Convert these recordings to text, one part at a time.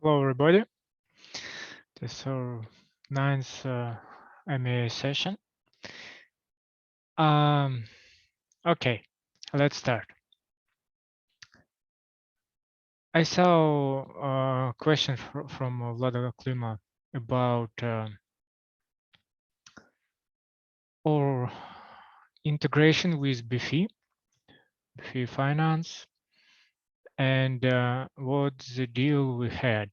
Hello, everybody. This is our ninth MA session. Um, okay, let's start. I saw a question from Vlada Klima about our integration with BFI Finance, and what's the deal we had.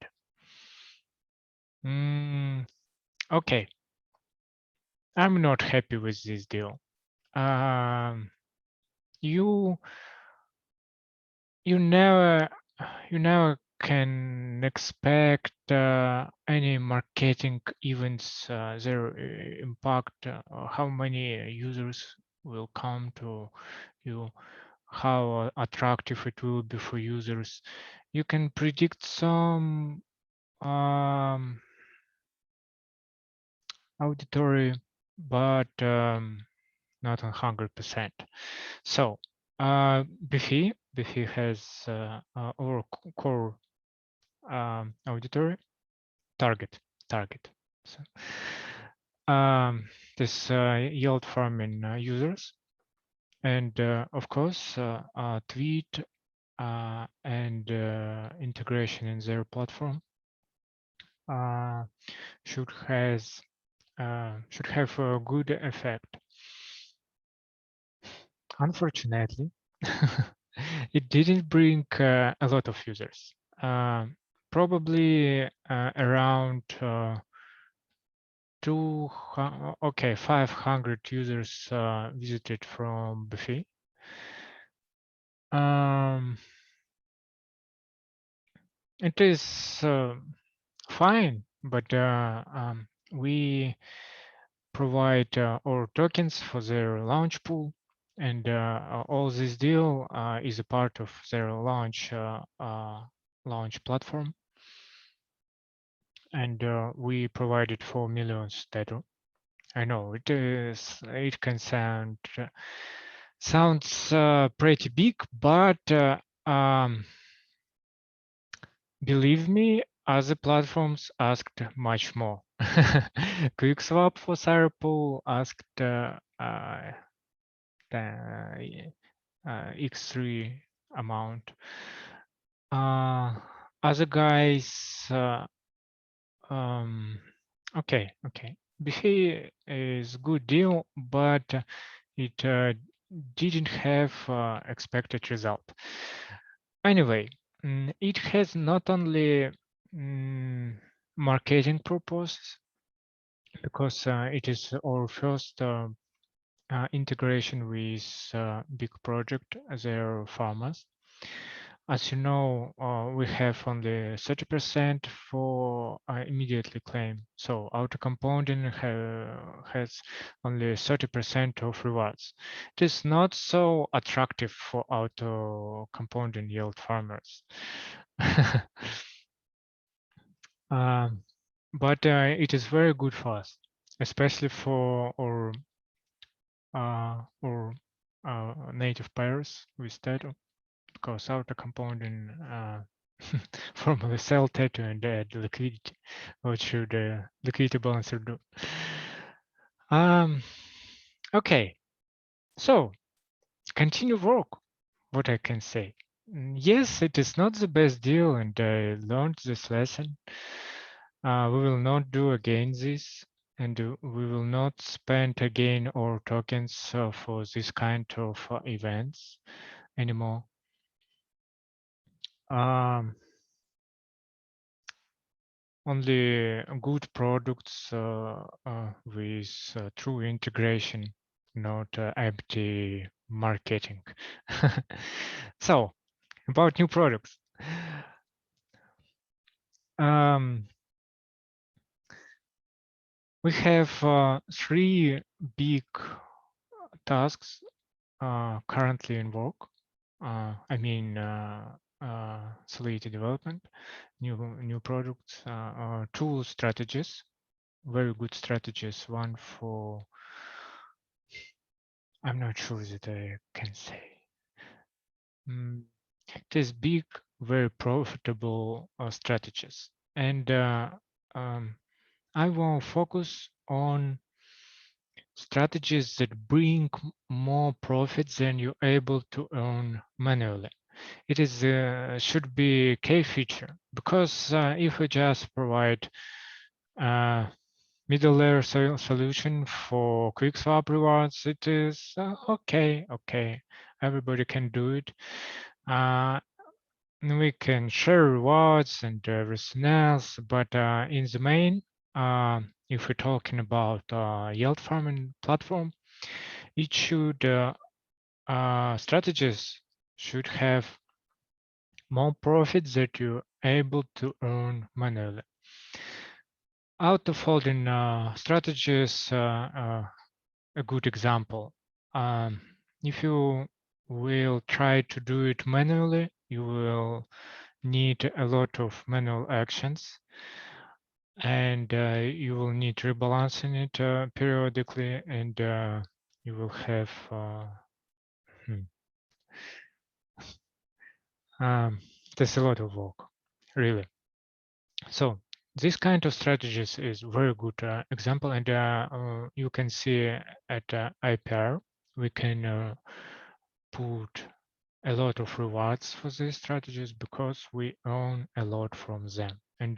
Okay, I'm not happy with this deal. You you never can expect any marketing events, their impact, how many users will come to you, how attractive it will be for users. You can predict some auditory, but not 100%. So BFI has our core auditory target. So, this yield farming users, and of course Tweet and integration in their platform should have a good effect. Unfortunately, it didn't bring a lot of users. Probably around 500 users visited from BFI. It is fine, but we provide our tokens for their launch pool, and all this deal is a part of their launch platform, and we provided 4 million data. I know it can sounds pretty big, but believe me, other platforms asked much more. QuickSwap for Cyberpool asked the X3 amount. Other guys, okay. BFI is good deal, but it didn't have expected result. Anyway, it has not only marketing purpose, because it is our first integration with big project, their farmers. As you know, we have only 30% for immediately claim. So auto compounding has only 30% of rewards. It is not so attractive for auto compounding yield farmers. But it is very good for us, especially for our native pairs with Tattoo, because auto compounding formally sell Tattoo and add liquidity. What should liquidity balancer do? Okay, so continue work. What I can say. Yes, it is not the best deal, and I learned this lesson. We will not do again this, and we will not spend again our tokens for this kind of events anymore. Only good products with true integration, not empty marketing. So, about new products. We have 3 big tasks currently in work. I mean, Solidity development, new products, tool strategies, very good strategies. One for, I'm not sure that I can say. It is big, very profitable strategies. And I will focus on strategies that bring more profits than you're able to earn manually. It is should be a key feature, because if we just provide middle layer solution for quick swap rewards, it is okay. Everybody can do it. We can share rewards and everything else, but in the main, if we're talking about yield farming platform, it should strategies should have more profits that you're able to earn manually. Auto-folding strategies a good example. If you will try to do it manually, you will need a lot of manual actions, and you will need rebalancing it periodically, and you will have there's a lot of work, really. So this kind of strategies is very good example, and you can see at IPR we can put a lot of rewards for these strategies because we earn a lot from them, and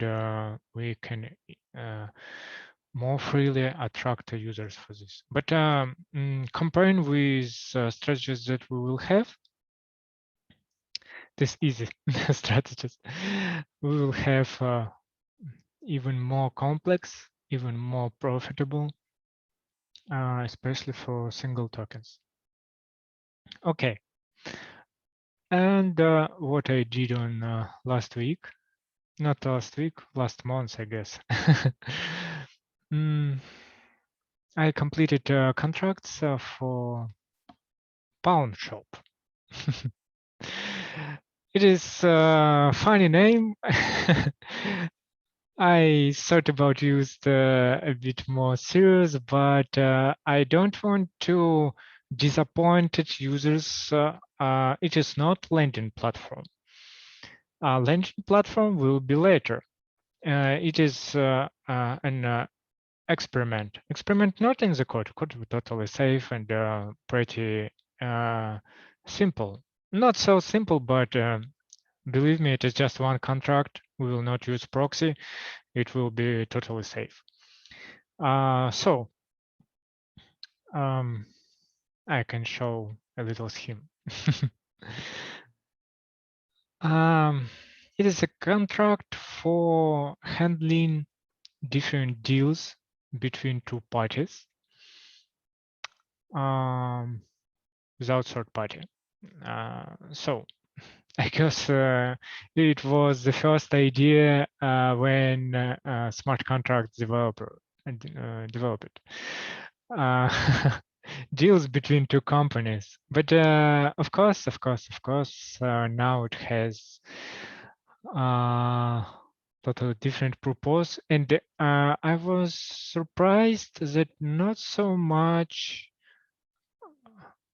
we can more freely attract users for this. But comparing with strategies that we will have, this easy strategies, we will have even more complex, even more profitable, especially for single tokens. Okay. And what I did on last week, not last week, last month, I guess. I completed contracts for Pawn Shop. It is a funny name. I thought about use a bit more serious, but I don't want to disappoint users. It is not lending platform. Lending platform will be later. It is an experiment. Experiment not in the code. Code is totally safe and pretty simple. Not so simple, but believe me, it is just one contract. We will not use proxy. It will be totally safe. So I can show a little scheme. It is a contract for handling different deals between two parties without third party. So I guess it was the first idea when smart contract developer developed it. Deals between two companies, but of course, now it has totally different purpose, and I was surprised that not so much.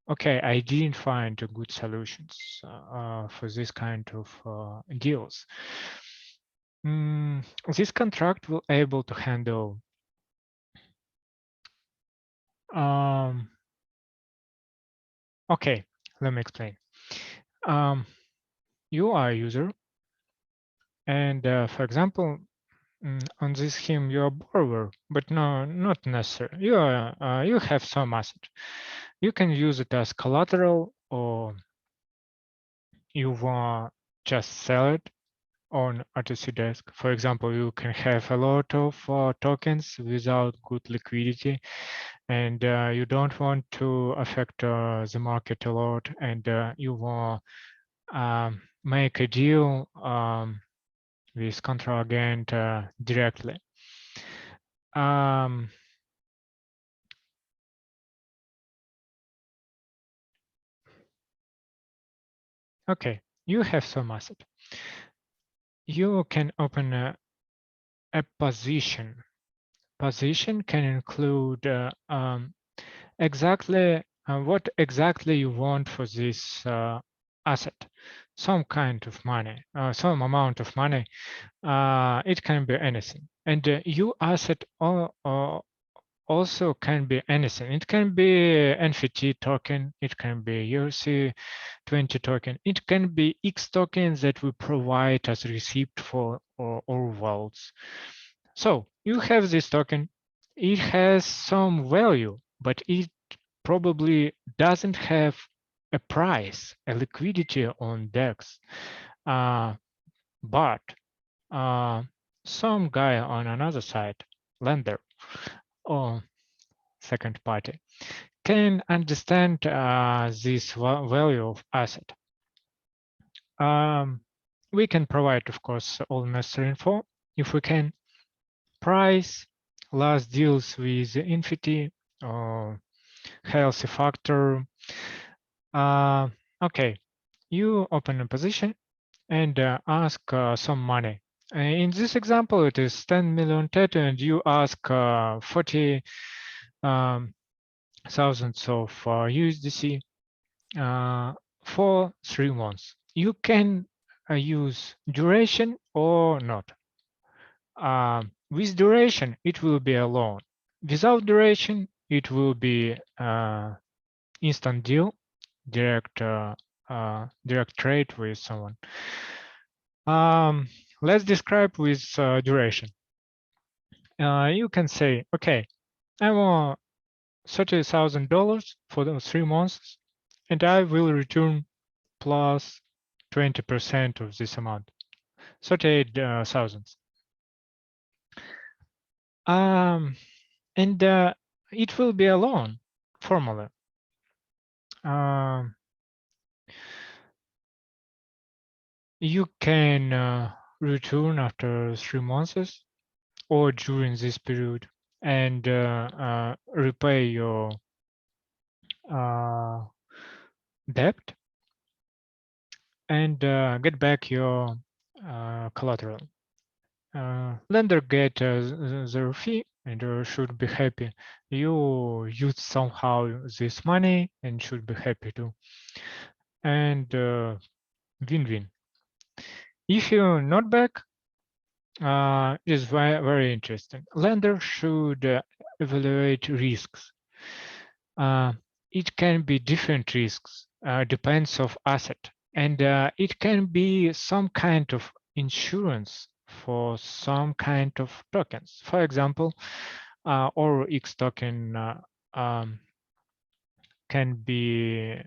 Okay, I didn't find good solutions for this kind of deals. This contract will able to handle okay, let me explain. You are a user, and for example, on this scheme, you're a borrower, but no, not necessary. You have some asset. You can use it as collateral, or you want just sell it on RTC desk. For example, you can have a lot of tokens without good liquidity, and you don't want to affect the market a lot, and you want make a deal with contra-agent directly. Okay, you have some asset. You can open a position. Position can include exactly what exactly you want for this asset, some kind of money, some amount of money. It can be anything. And your asset also can be anything. It can be NFT token, it can be URC20 token, it can be X tokens that we provide as receipt for our vaults. So you have this token, it has some value, but it probably doesn't have a price, a liquidity on DEX. But some guy on another side, lender or second party, can understand this value of asset. We can provide, of course, all necessary info. If we can, price, last deals with Infinity, or healthy factor. Okay, you open a position and ask some money. In this example, it is 10 million Tether, and you ask 40 thousands of USDC for 3 months. You can use duration or not. With duration, it will be a loan. Without duration, it will be instant deal, direct direct trade with someone. Let's describe with duration. You can say, okay, I want $30,000 for the 3 months, and I will return plus 20% of this amount, 38,000. And it will be a loan formula. You can return after 3 months or during this period and repay your debt and get back your collateral. Lender get their fee and should be happy. You use somehow this money and should be happy too. And win-win. If you're not back, is very, very interesting. Lender should evaluate risks. It can be different risks, depends of asset, and it can be some kind of insurance for some kind of tokens. For example, or X token can be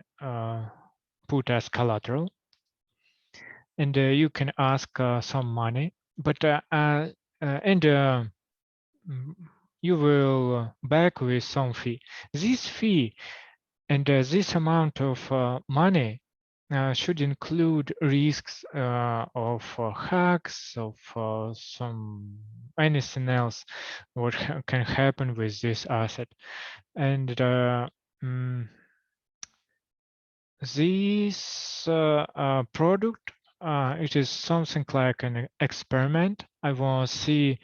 put as collateral, and you can ask some money, but and you will back with some fee. This fee and this amount of money should include risks of hacks, of some anything else what can happen with this asset. And this product, it is something like an experiment. I want to see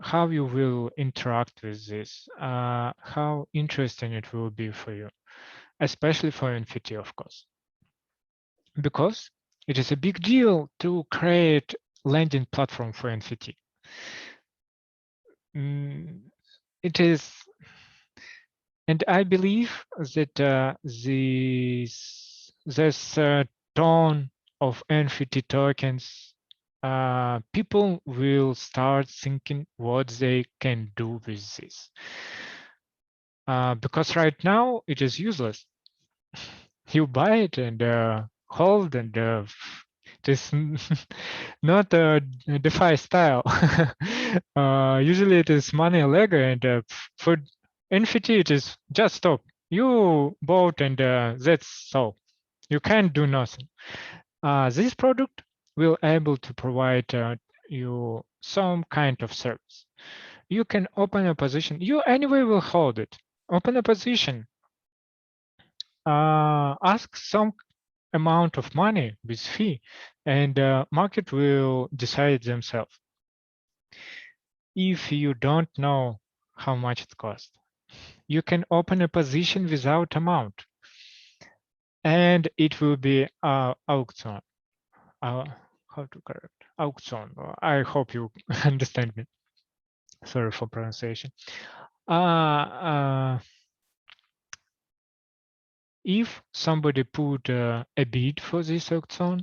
how you will interact with this, how interesting it will be for you, especially for NFT, of course, because it is a big deal to create landing platform for NFT. It is, and I believe that this tone of NFT tokens, people will start thinking what they can do with this. Because right now it is useless. You buy it and hold, and it is not a DeFi style. Usually it is money ledger, and for NFT it is just stop. You bought and that's so. You can't do nothing. This product will able to provide you some kind of service. You can open a position. You anyway will hold it. Open a position. Ask some amount of money with fee, and market will decide themselves. If you don't know how much it costs, you can open a position without amount. and it will be auction. How to correct auction? I hope you understand me. Sorry for pronunciation. If somebody put a bid for this auction,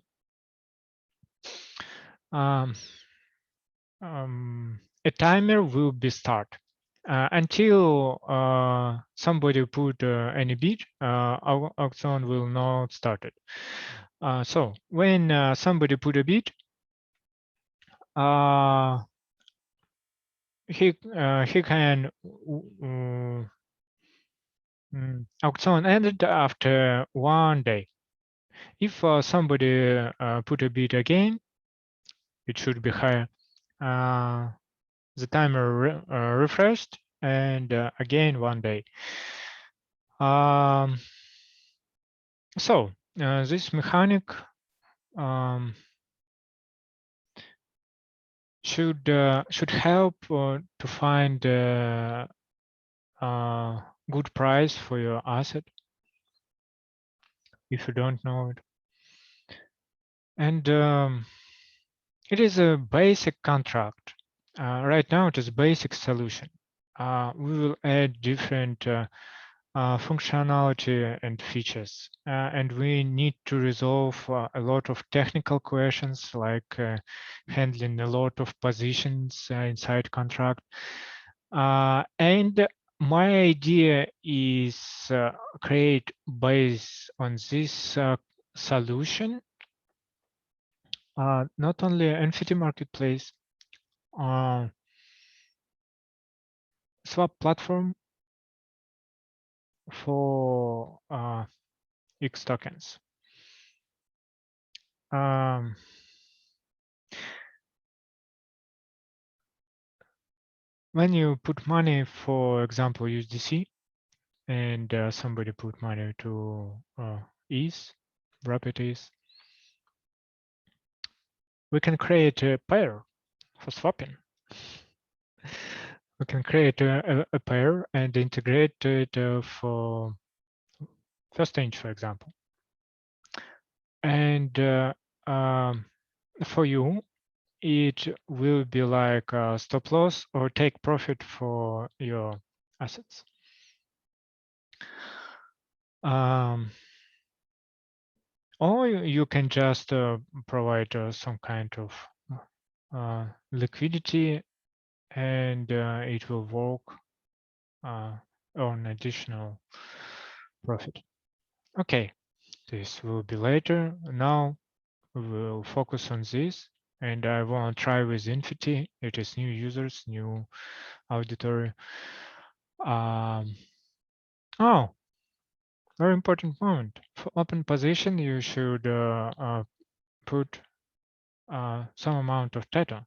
a timer will be start until somebody put any bid. Our auction will not start it. So when somebody put a bid, he can auction ended after 1 day. If somebody put a bid again, it should be higher. The timer refreshed and again 1 day. So this mechanic should help to find good price for your asset if you don't know it. And it is a basic contract. Right now it is a basic solution. We will add different functionality and features, and we need to resolve a lot of technical questions like handling a lot of positions inside contract. And my idea is create based on this solution not only NFT marketplace, swap platform for X tokens. When you put money, for example, USDC, and somebody put money to ETH, Rapid ETH, we can create a pair for swapping. We can create a pair and integrate it for first exchange, for example. And for you, it will be like a stop loss or take profit for your assets. Or you can just provide some kind of liquidity, and it will work on additional profit. Okay, this will be later. Now we will focus on this, and I want to try with Infinity. It is new users, new auditory. Oh, very important moment. For open position, you should put some amount of theta.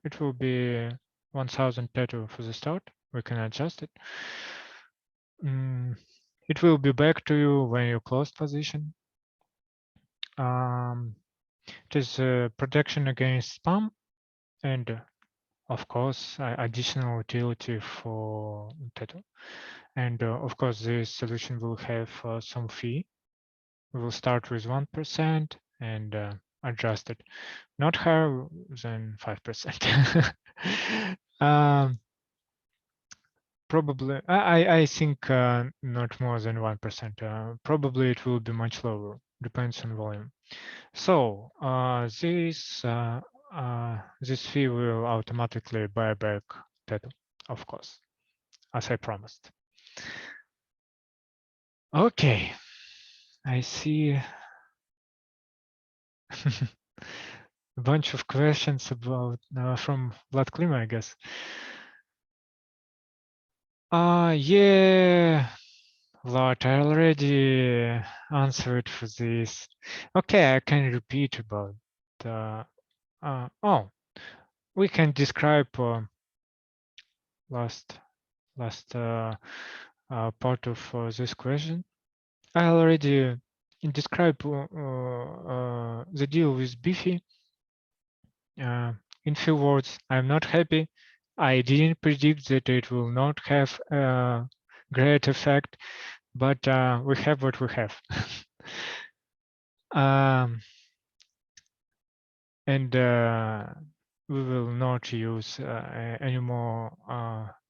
It will be 1000 theta for the start. We can adjust it. It will be back to you when you close position. It is protection against spam, and of course additional utility for theta. And of course this solution will have some fee. We will start with 1% and adjust it, not higher than 5%. Probably, I think not more than 1%. Probably it will be much lower, depends on volume. So this fee will automatically buy back theta, of course, as I promised. Okay, I see a bunch of questions about from Vlad Klima, I guess. Yeah, Vlad, I already answered for this. Okay, I can repeat about oh, we can describe last part of this question. I already described the deal with Biffy. In few words, I'm not happy. I didn't predict that it will not have a great effect, but we have what we have. Um, and we will not use any more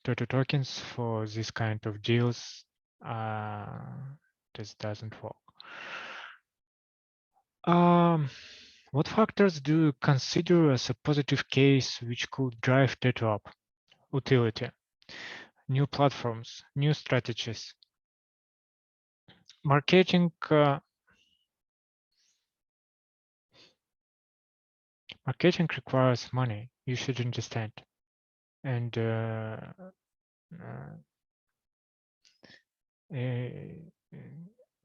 Dodo tokens for this kind of deals. This doesn't work. What factors do you consider as a positive case which could drive data up? Utility, new platforms, new strategies, marketing. Marketing requires money. You should understand, and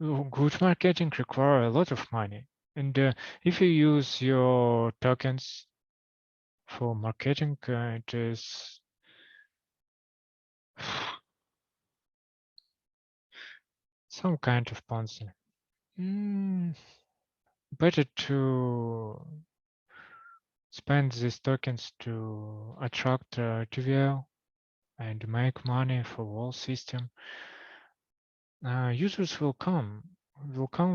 good marketing require a lot of money. And if you use your tokens for marketing, it is some kind of Ponzi. Better to spend these tokens to attract TVL and make money for whole system. Users will come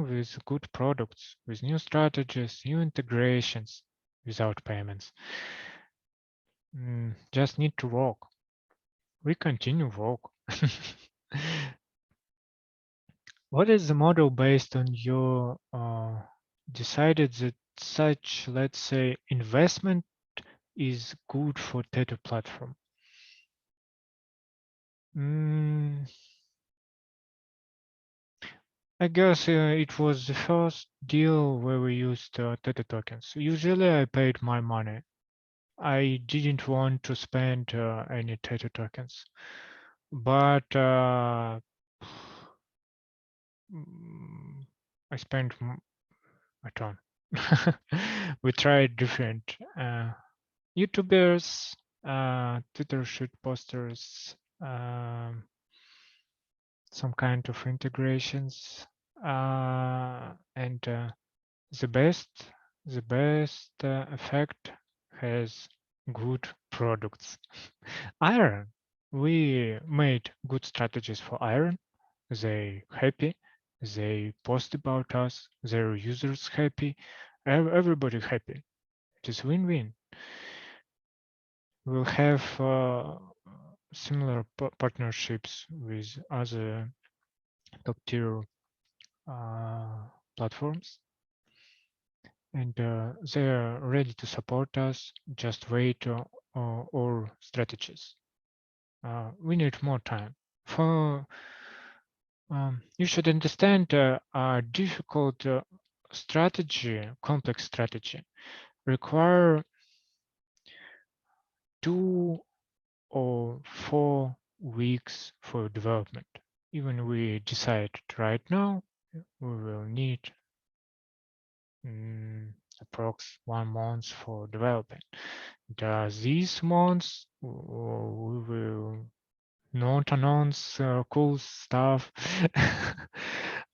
with good products, with new strategies, new integrations without payments. Just need to work. We continue work. What is the model based on your decided that such, let's say, investment is good for Teto platform? I guess it was the first deal where we used Teto tokens. Usually I paid my money. I didn't want to spend any Teto tokens, but I spent a ton. We tried different YouTubers, Twitter shoot posters, some kind of integrations, and the best effect has good products. Iron, we made good strategies for Iron. They happy, they post about us, their users happy, everybody happy. It is win-win. We'll have similar partnerships with other top tier platforms, and they are ready to support us. Just wait or strategies. We need more time. For you should understand a difficult strategy, complex strategy, require 2 or 4 weeks for development. Even we decide right now, we will need approx 1 month for development. These months we will not announce cool stuff,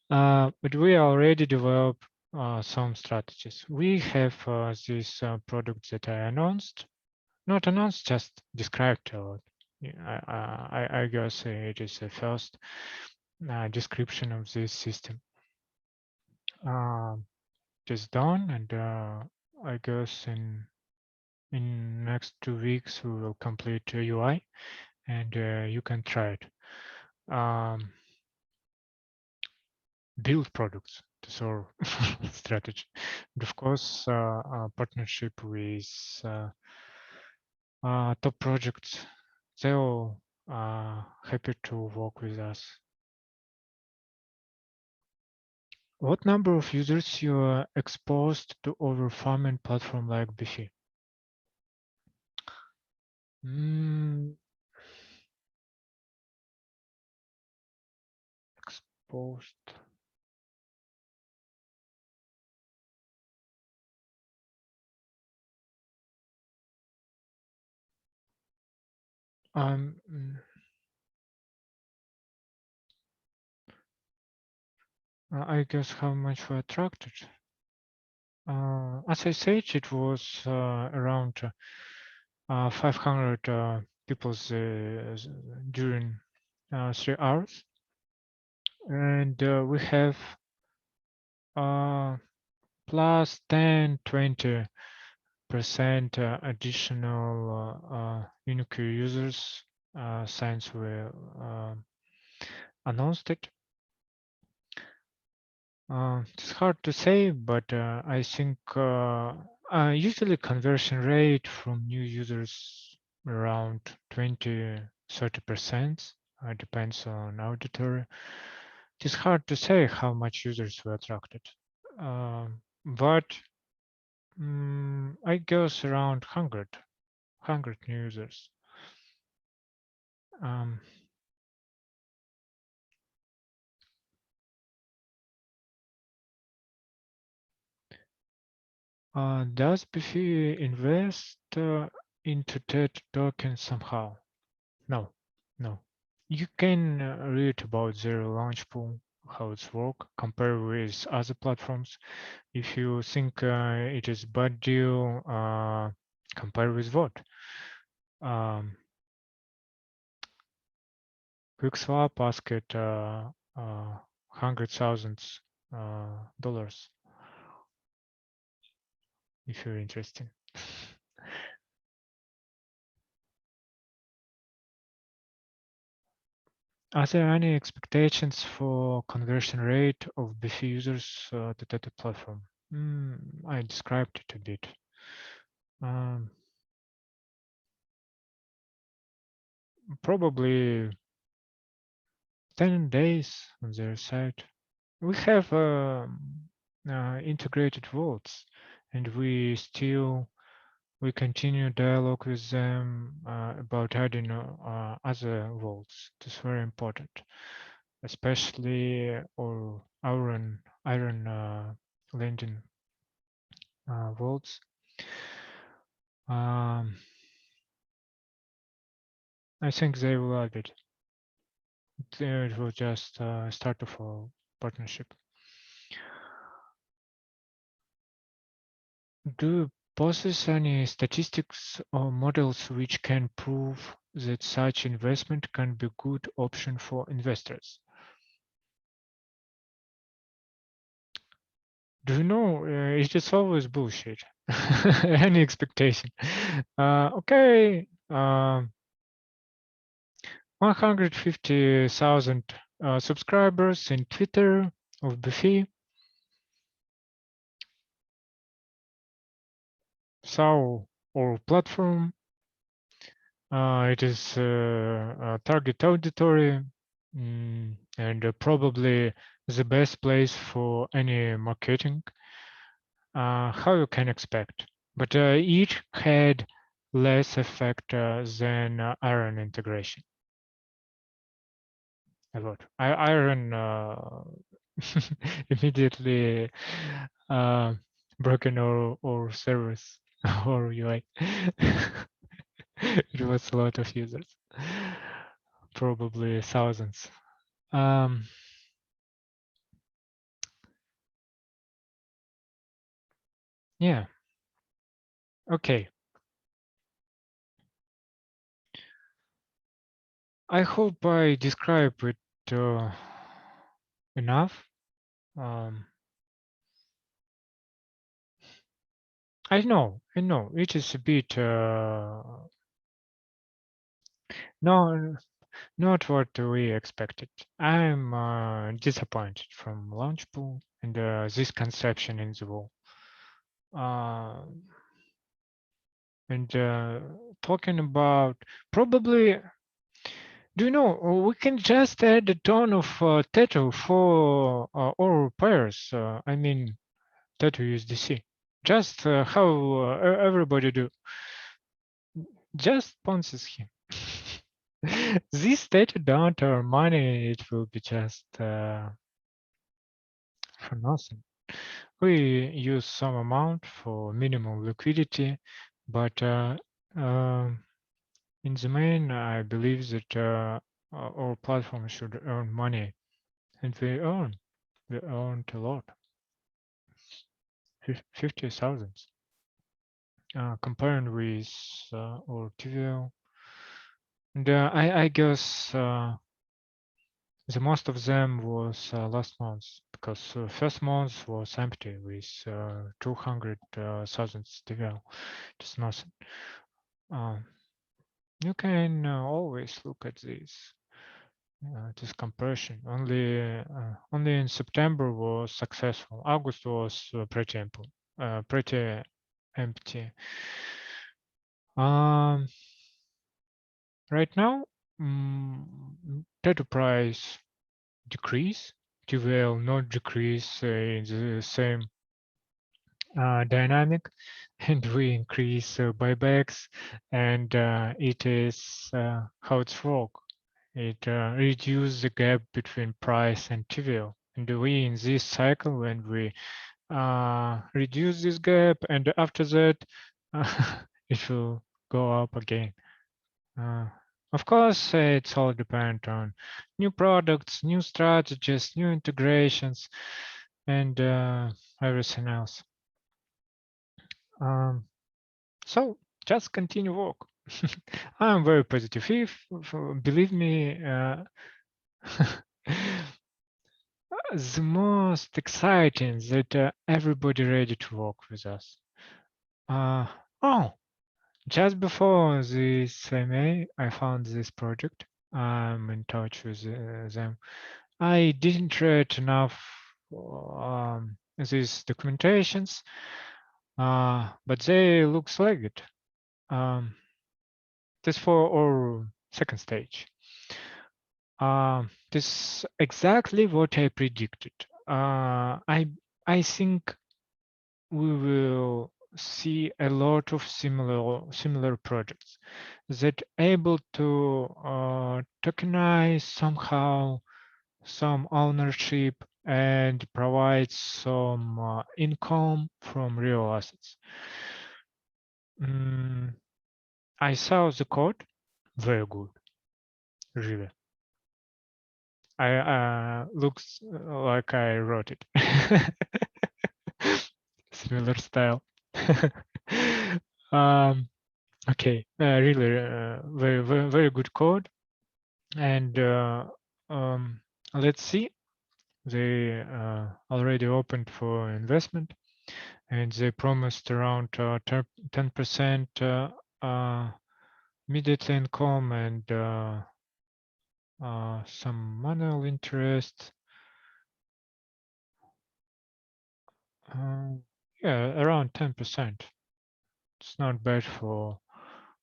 but we already developed some strategies. We have these products that I announced, not announced, just described. I guess it is the first description of this system. It is done, and I guess in next 2 weeks we will complete UI, and you can try it. Build products. That's our strategy. And of course, partnership with top projects. They all happy to work with us. What number of users you are exposed to over farming platform like Bifi? Exposed. I guess how much we attracted. As I said, it was around 500 people during 3 hours, and we have plus 10, 20% additional unique users since we announced it. It's hard to say, but I think usually conversion rate from new users around 20-30%. Depends on auditor. It's hard to say how much users were attracted, but I guess around 100 new users. Does BFI invest into TED token somehow? No, no. You can read about their launch pool, how it's work, compare with other platforms. If you think it is bad deal, compare with what? QuickSwap asked $100,000 if you're interested. Are there any expectations for conversion rate of BFI users to Teta platform? I described it a bit. Probably 10 days on their side. We have integrated vaults, and we continue dialogue with them about adding other vaults. This is very important, especially or iron landing vaults. I think they will add it. It will just start of a partnership. Do you possess any statistics or models which can prove that such investment can be a good option for investors? Do you know, it is always bullshit. Any expectation. Okay, 150,000 subscribers in Twitter of BFI. So, our platform, it is a target auditory and probably the best place for any marketing, how you can expect. But each had less effect than iron integration. A lot. Iron immediately broken or service or UI. It was a lot of users, probably thousands. Yeah. Okay. I hope I describe it enough. I know, it is a bit no, not what we expected. I'm disappointed from Launchpool and this conception in the wall. And talking about probably, do you know, we can just add a ton of Teto for our pairs. I mean, Teto USDC. Just how everybody do. Just Ponzi scheme. This Teto down to our money, it will be just for nothing. We use some amount for minimum liquidity, but in the main, I believe that our platform should earn money, and we earned a lot, 50,000. Comparing with our TVL, and I guess the most of them was last month because first month was empty with 200,000 TVL. It's nothing. You can always look at this compression. Only in September was successful. August was pretty empty. Right now, data price decrease, TVL not decrease in the same dynamic, and we increase buybacks, and it is how it's work. It reduces the gap between price and TVL. And we in this cycle, when we reduce this gap, and after that, it will go up again. Of course, it's all depend on new products, new strategies, new integrations, and everything else. So just continue work. I'm very positive. If believe me, the most exciting that everybody ready to work with us. Oh, just before this CMA, I found this project. I'm in touch with them. I didn't read enough these documentations, but they looks like it. This for our second stage. This exactly what I predicted. I think we will see a lot of similar projects that able to tokenize somehow some ownership and provide some income from real assets. I saw the code, very good, really. I looks like I wrote it. Similar style. Okay, really very good code. And let's see, they already opened for investment, and they promised around 10% immediate income and some manual interest. Yeah, around 10%. It's not bad for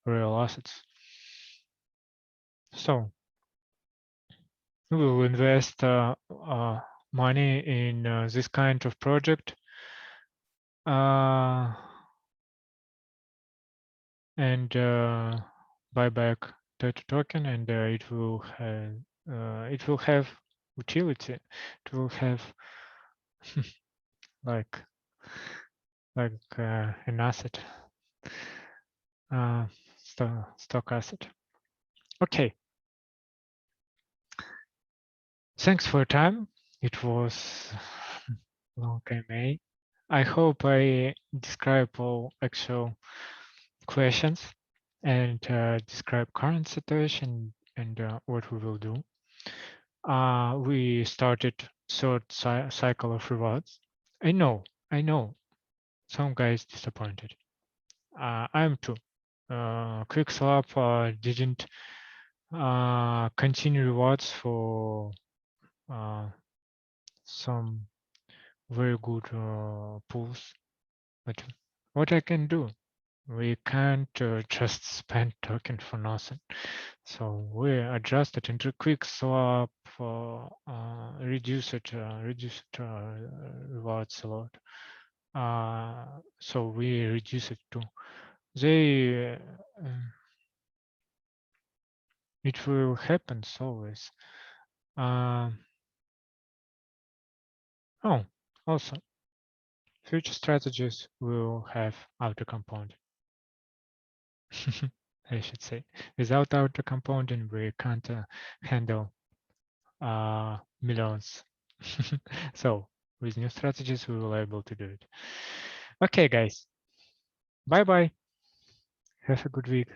real assets. So we will invest money in this kind of project, and buy back Teta token, and it will have utility. It will have like an asset, stock asset. Okay. Thanks for your time. It was long Q&A. I hope I describe all actual questions and describe current situation and what we will do. We started third cycle of rewards. I know some guys disappointed. I'm too. QuickSwap didn't continue rewards for some very good pools, but what I can do? We can't just spend token for nothing. So we adjusted into QuickSwap, reduce it rewards a lot. So we reduce it too. They it will happen always. Oh, also, future strategies will have auto compounding. I should say, without auto compounding, we can't handle millions. So with new strategies, we will be able to do it. Okay, guys. Bye bye. Have a good week.